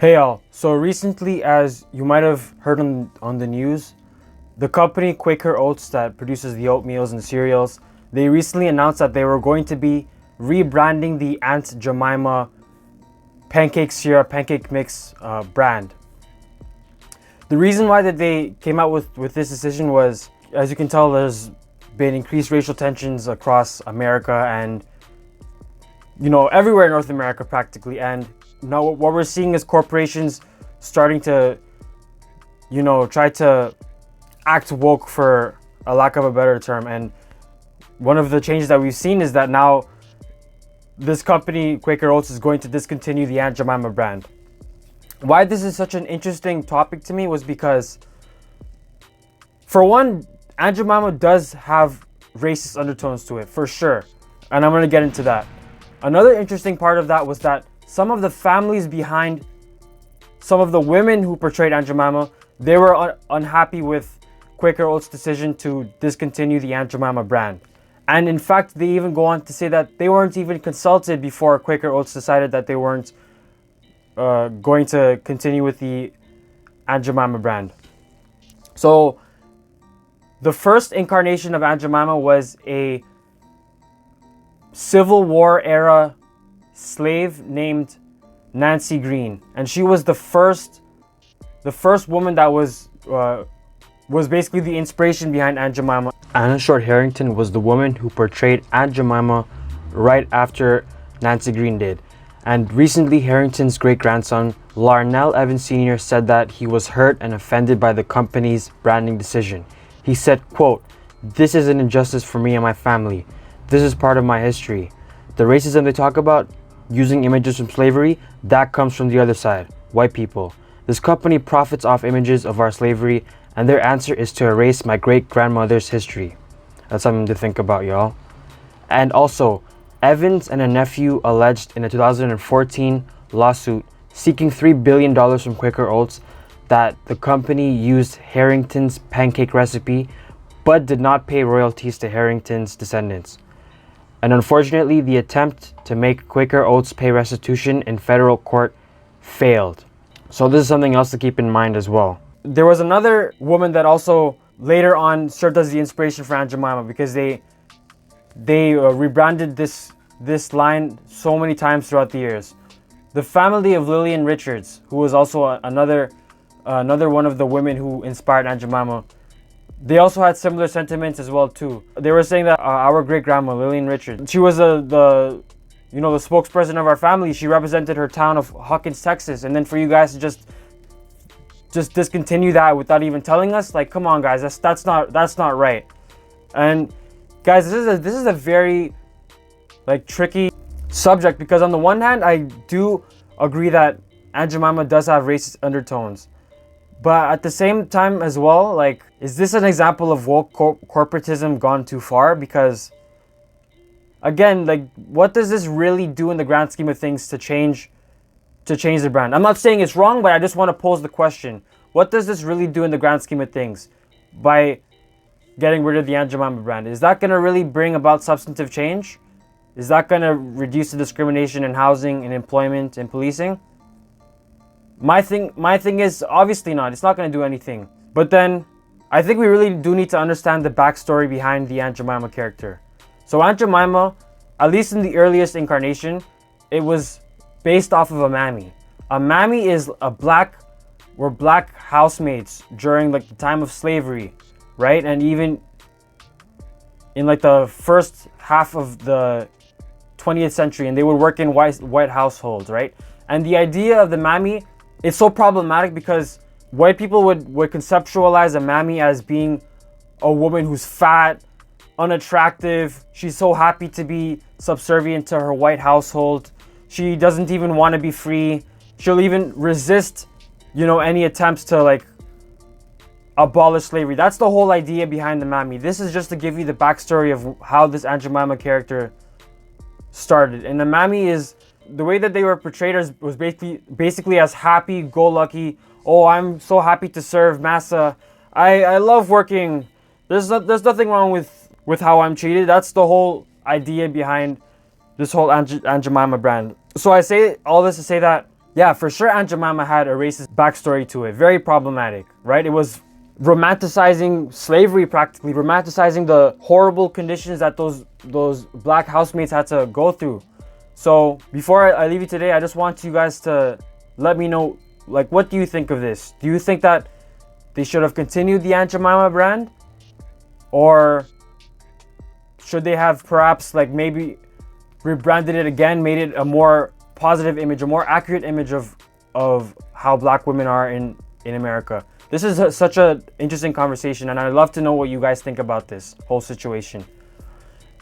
Hey all, so recently, as you might have heard on the news, the company Quaker Oats that produces the oatmeals and cereals, they recently announced that they were going to be rebranding the Aunt Jemima pancake syrup, pancake mix brand. The reason why that they came out with this decision was, as you can tell, there's been increased racial tensions across America and everywhere in North America practically. And now what we're seeing is corporations starting to try to act woke, for a lack of a better term. And one of the changes that we've seen is that now this company Quaker Oats is going to discontinue the Aunt Jemima brand. Why this is such an interesting topic to me was because, for one, Aunt Jemima does have racist undertones to it, for sure, and I'm going to get into that. Another interesting part of that was that some of the families behind some of the women who portrayed Aunt Jemima, they were unhappy with Quaker Oats' decision to discontinue the Aunt Jemima brand. And in fact, they even go on to say that they weren't even consulted before Quaker Oats decided that they weren't going to continue with the Aunt Jemima brand. So the first incarnation of Aunt Jemima was a Civil War era slave named Nancy Green, and she was the first woman that was basically the inspiration behind Aunt Jemima. Anna Short Harrington was the woman who portrayed Aunt Jemima right after Nancy Green did. And recently, Harrington's great-grandson, Larnell Evans Sr., said that he was hurt and offended by the company's branding decision. He said, quote, "This is an injustice for me and my family. This is part of my history. The racism they talk about, using images from slavery, that comes from the other side, white people. This company profits off images of our slavery, and their answer is to erase my great-grandmother's history." That's something to think about, y'all. And also, Evans and a nephew alleged in a 2014 lawsuit seeking $3 billion from Quaker Oats that the company used Harrington's pancake recipe but did not pay royalties to Harrington's descendants. And unfortunately, the attempt to make Quaker Oats pay restitution in federal court failed. So this is something else to keep in mind as well. There was another woman that also later on served as the inspiration for Aunt Jemima, because they rebranded this line so many times throughout the years. The family of Lillian Richards, who was also another one of the women who inspired Aunt Jemima, they also had similar sentiments as well too. They were saying that our great grandma Lillian Richards, she was the spokesperson of our family. She represented her town of Hawkins, Texas, and then for you guys to just discontinue that without even telling us, like, come on guys, that's not right. And guys, this is a very tricky subject, because on the one hand, I do agree that Aunt Jemima does have racist undertones, but at the same time as well, is this an example of woke corporatism gone too far? Because again, what does this really do in the grand scheme of things to change the brand? I'm not saying it's wrong, but I just want to pose the question: what does this really do in the grand scheme of things by getting rid of the Aunt Jemima brand? Is that going to really bring about substantive change? Is that going to reduce the discrimination in housing and employment and policing? My thing is obviously not. It's not going to do anything. But then I think we really do need to understand the backstory behind the Aunt Jemima character. So Aunt Jemima, at least in the earliest incarnation, it was based off of a mammy. A mammy were black housemaids during the time of slavery, right? And even in the first half of the 20th century, and they would work in white households, right? And the idea of the mammy, it's so problematic because white people would conceptualize a mammy as being a woman who's fat, unattractive. She's so happy to be subservient to her white household. She doesn't even want to be free. She'll even resist, any attempts to abolish slavery. That's the whole idea behind the mammy. This is just to give you the backstory of how this Aunt Jemima character started. And the mammy is, the way that they were portrayed as, was basically as happy-go-lucky. Oh, I'm so happy to serve massa. I love working. There's nothing wrong with how I'm treated. That's the whole idea behind this whole Aunt Jemima brand. So I say all this to say that Yeah, for sure Aunt Jemima had a racist backstory to it. Very problematic, right? It was romanticizing slavery, practically romanticizing the horrible conditions that those black housemates had to go through. So before I leave you today, I just want you guys to let me know, like, what do you think of this? Do you think that they should have continued the Aunt Jemima brand, or should they have perhaps like maybe rebranded it again, made it a more positive image, a more accurate image of how black women are in America? This is such an interesting conversation, and I'd love to know what you guys think about this whole situation.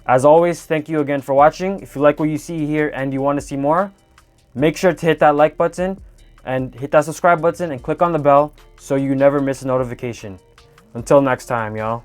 As always, thank you again for watching. If you like what you see here and you want to see more, make sure to hit that like button and hit that subscribe button and click on the bell so you never miss a notification. Until next time, y'all.